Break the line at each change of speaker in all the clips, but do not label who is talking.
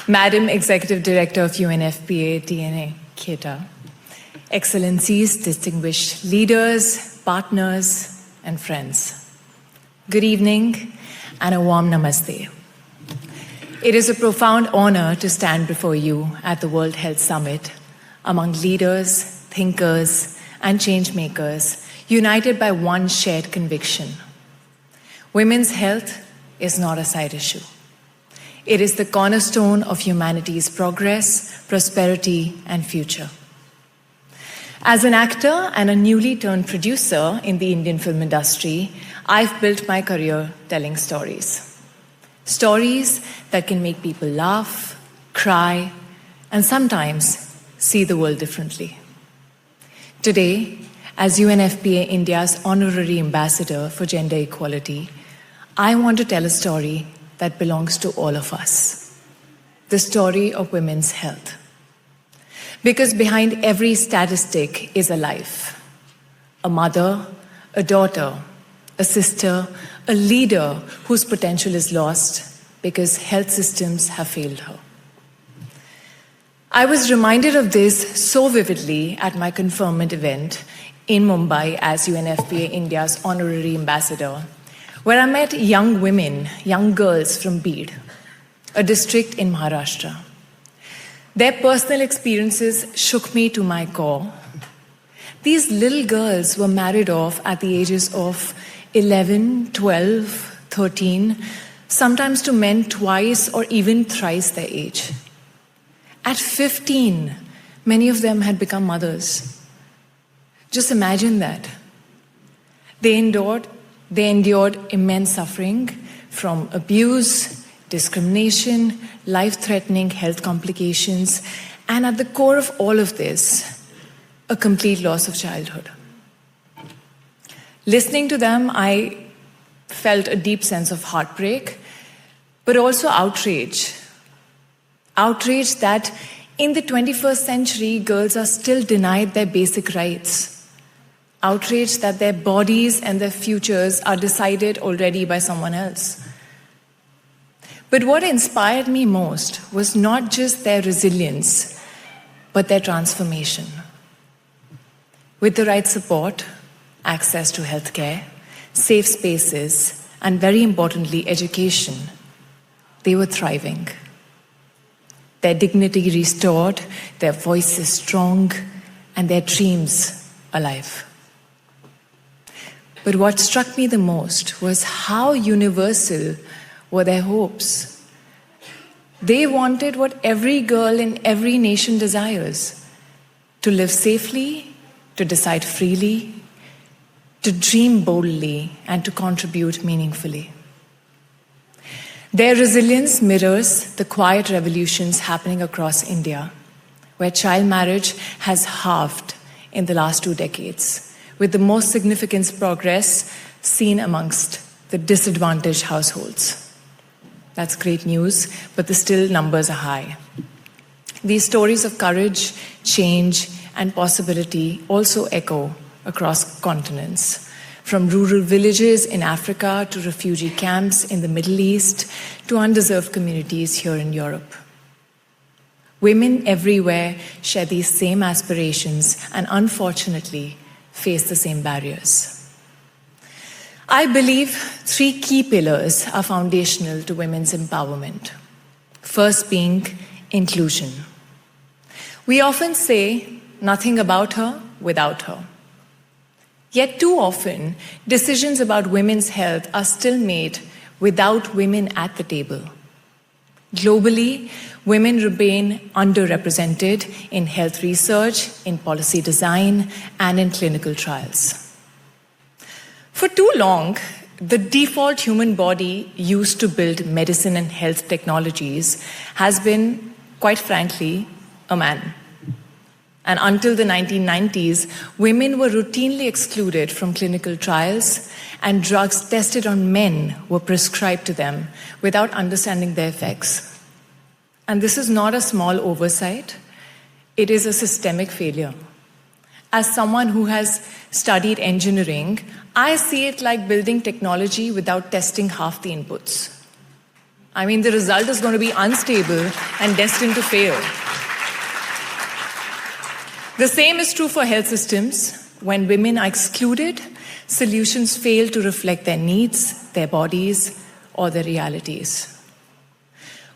Madam Executive Director of UNFPA DNA, Kheta, Excellencies, distinguished leaders, partners, and friends. Good evening and a warm namaste. It is a profound honor to stand before you at the World Health Summit among leaders, thinkers, and change makers united by one shared conviction. Women's health is not a side issue. It is the cornerstone of humanity's progress, prosperity, and future. As an actor and a newly turned producer in the Indian film industry, I've built my career telling stories. Stories that can make people laugh, cry, and sometimes see the world differently. Today, as UNFPA India's honorary ambassador for gender equality, I want to tell a story that belongs to all of us. The story of women's health. Because behind every statistic is a life. A mother, a daughter, a sister, a leader whose potential is lost because health systems have failed her. I was reminded of this so vividly at my conferment event in Mumbai as UNFPA India's honorary ambassador, where I met young women, young girls from Beed, a district in Maharashtra. Their personal experiences shook me to my core. These little girls were married off at the ages of 11, 12, 13, sometimes to men twice or even thrice their age. At 15, many of them had become mothers. Just imagine that. They endured immense suffering from abuse, discrimination, life-threatening health complications, and at the core of all of this, a complete loss of childhood. Listening to them, I felt a deep sense of heartbreak, but also outrage. Outrage that in the 21st century, girls are still denied their basic rights. Outrage that their bodies and their futures are decided already by someone else. But what inspired me most was not just their resilience, but their transformation. With the right support, access to healthcare, safe spaces, and very importantly, education, they were thriving. Their dignity restored, their voices strong, and their dreams alive. But what struck me the most was how universal were their hopes. They wanted what every girl in every nation desires: to live safely, to decide freely, to dream boldly, and to contribute meaningfully. Their resilience mirrors the quiet revolutions happening across India, where child marriage has halved in the last 2 decades, with the most significant progress seen amongst the disadvantaged households. That's great news, but the still numbers are high. These stories of courage, change, and possibility also echo across continents, from rural villages in Africa to refugee camps in the Middle East to undeserved communities here in Europe. Women everywhere share these same aspirations and unfortunately face the same barriers. I believe 3 key pillars are foundational to women's empowerment. First being inclusion. We often say nothing about her without her. Yet too often, decisions about women's health are still made without women at the table. Globally, women remain underrepresented in health research, in policy design, and in clinical trials. For too long, the default human body used to build medicine and health technologies has been, quite frankly, a man. And until the 1990s, women were routinely excluded from clinical trials, and drugs tested on men were prescribed to them without understanding their effects. And this is not a small oversight. It is a systemic failure. As someone who has studied engineering, I see it like building technology without testing half the inputs. I mean, the result is going to be unstable and destined to fail. The same is true for health systems. When women are excluded, solutions fail to reflect their needs, their bodies, or their realities.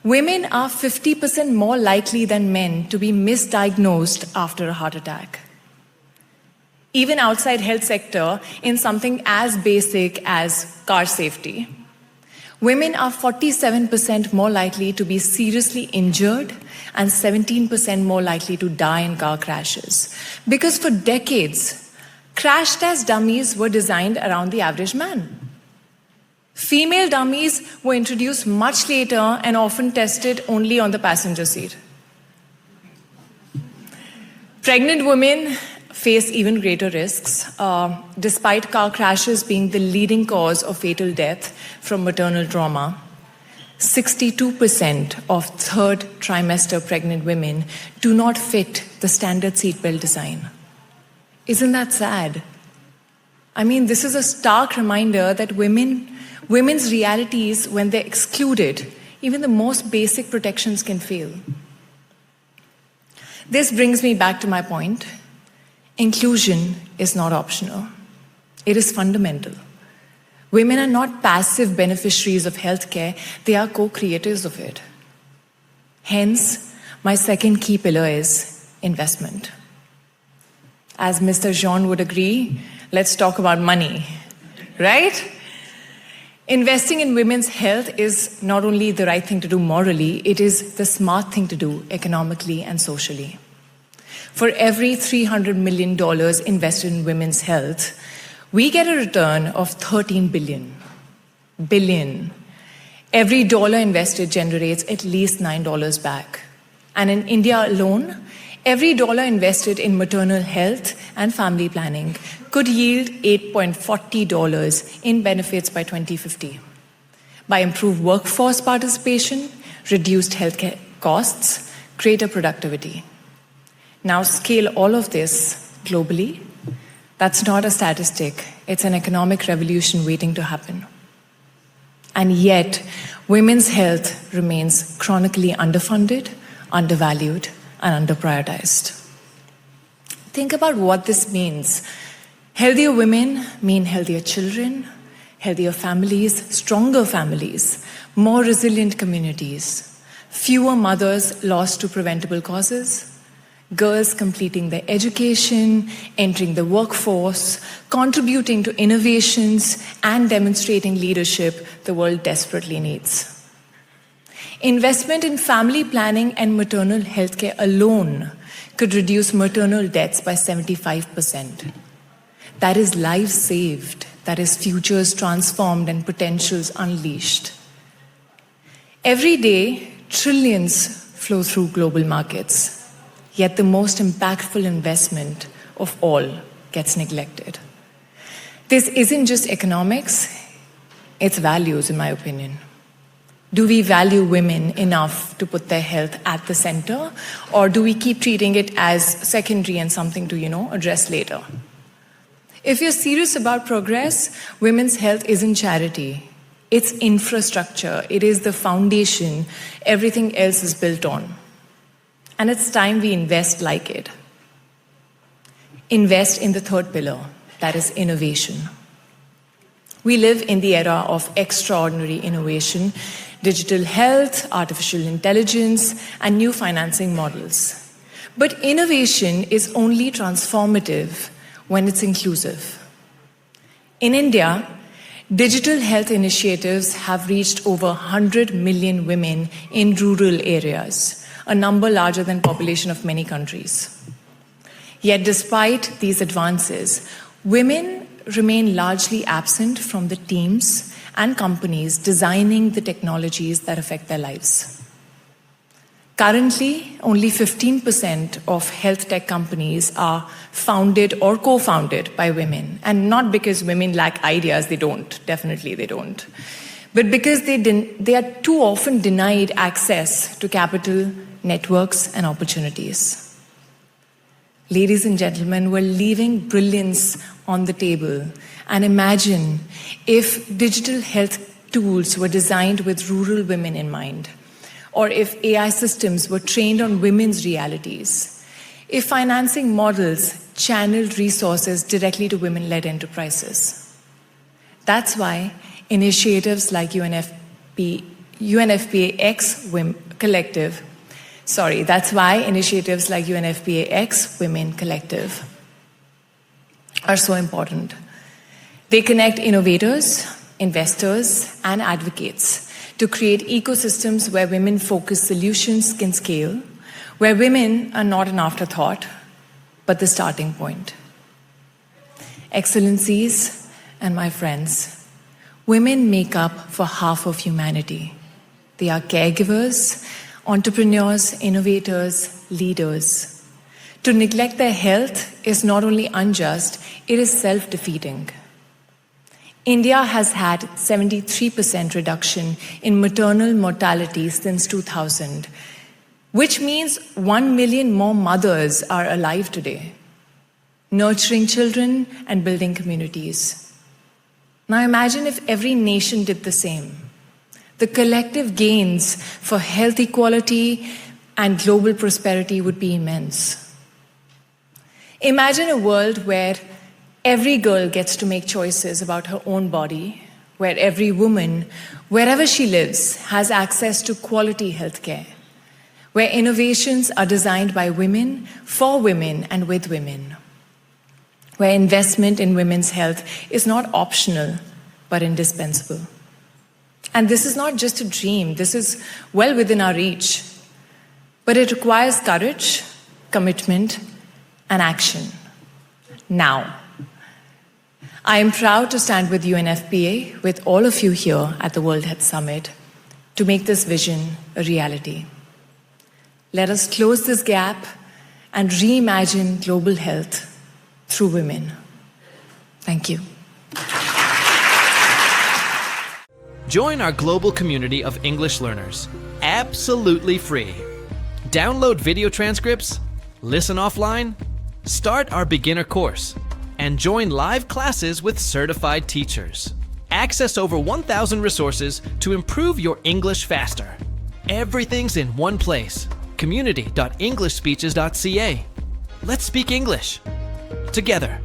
Women are 50% more likely than men to be misdiagnosed after a heart attack. Even outside health sector, in something as basic as car safety, women are 47% more likely to be seriously injured and 17% more likely to die in car crashes. Because for decades, crash test dummies were designed around the average man. Female dummies were introduced much later and often tested only on the passenger seat. Pregnant women face even greater risks, despite car crashes being the leading cause of fatal death from maternal trauma. 62% of third trimester pregnant women do not fit the standard seatbelt design. Isn't that sad? I mean, this is a stark reminder that women's realities, when they're excluded, even the most basic protections can fail. This brings me back to my point. Inclusion is not optional. It is fundamental. Women are not passive beneficiaries of healthcare, they are co-creators of it. Hence, my second key pillar is investment. As Mr. Jean would agree, let's talk about money, right? Investing in women's health is not only the right thing to do morally, it is the smart thing to do economically and socially. For every $300 million invested in women's health, we get a return of $13 billion. Every dollar invested generates at least $9 back. And in India alone, every dollar invested in maternal health and family planning could yield $8.40 in benefits by 2050. By improved workforce participation, reduced healthcare costs, greater productivity. Now scale all of this globally. That's not a statistic. It's an economic revolution waiting to happen. And yet, women's health remains chronically underfunded, undervalued, and underprioritized. Think about what this means. Healthier women mean healthier children, healthier families, stronger families, more resilient communities, fewer mothers lost to preventable causes, girls completing their education, entering the workforce, contributing to innovations, and demonstrating leadership the world desperately needs. Investment in family planning and maternal healthcare alone could reduce maternal deaths by 75%. That is lives saved. That is futures transformed and potentials unleashed. Every day, trillions flow through global markets. Yet the most impactful investment of all gets neglected. This isn't just economics, it's values, in my opinion. Do we value women enough to put their health at the center, or do we keep treating it as secondary and something to, address later? If you're serious about progress, women's health isn't charity. It's infrastructure. It is the foundation everything else is built on. And it's time we invest like it. Invest in the third pillar, that is innovation. We live in the era of extraordinary innovation, digital health, artificial intelligence, and new financing models. But innovation is only transformative when it's inclusive. In India, digital health initiatives have reached over 100 million women in rural areas, a number larger than population of many countries. Yet despite these advances, women remain largely absent from the teams and companies designing the technologies that affect their lives. Currently, only 15% of health tech companies are founded or co-founded by women, and not because women lack ideas, they don't, definitely they don't, but because they are too often denied access to capital, networks, and opportunities. Ladies and gentlemen, we're leaving brilliance on the table. And imagine if digital health tools were designed with rural women in mind, or if AI systems were trained on women's realities, if financing models channeled resources directly to women-led enterprises. That's why initiatives like UNFPA X Women Collective are so important. They connect innovators, investors, and advocates to create ecosystems where women-focused solutions can scale, where women are not an afterthought, but the starting point. Excellencies and my friends, women make up for half of humanity. They are caregivers, entrepreneurs, innovators, leaders. To neglect their health is not only unjust, it is self-defeating. India has had 73% reduction in maternal mortality since 2000, which means 1 million more mothers are alive today, nurturing children and building communities. Now imagine if every nation did the same. The collective gains for health equality and global prosperity would be immense. Imagine a world where every girl gets to make choices about her own body, where every woman, wherever she lives, has access to quality healthcare, where innovations are designed by women, for women, and with women, where investment in women's health is not optional, but indispensable. And this is not just a dream, this is well within our reach, but it requires courage, commitment, and action. Now, I am proud to stand with UNFPA, with all of you here at the World Health Summit, to make this vision a reality. Let us close this gap and reimagine global health through women. Thank you.
Join our global community of English learners, absolutely free. Download video transcripts, listen offline, start our beginner course, and join live classes with certified teachers. Access over 1,000 resources to improve your English faster. Everything's in one place. Community.englishspeeches.ca. Let's speak English together.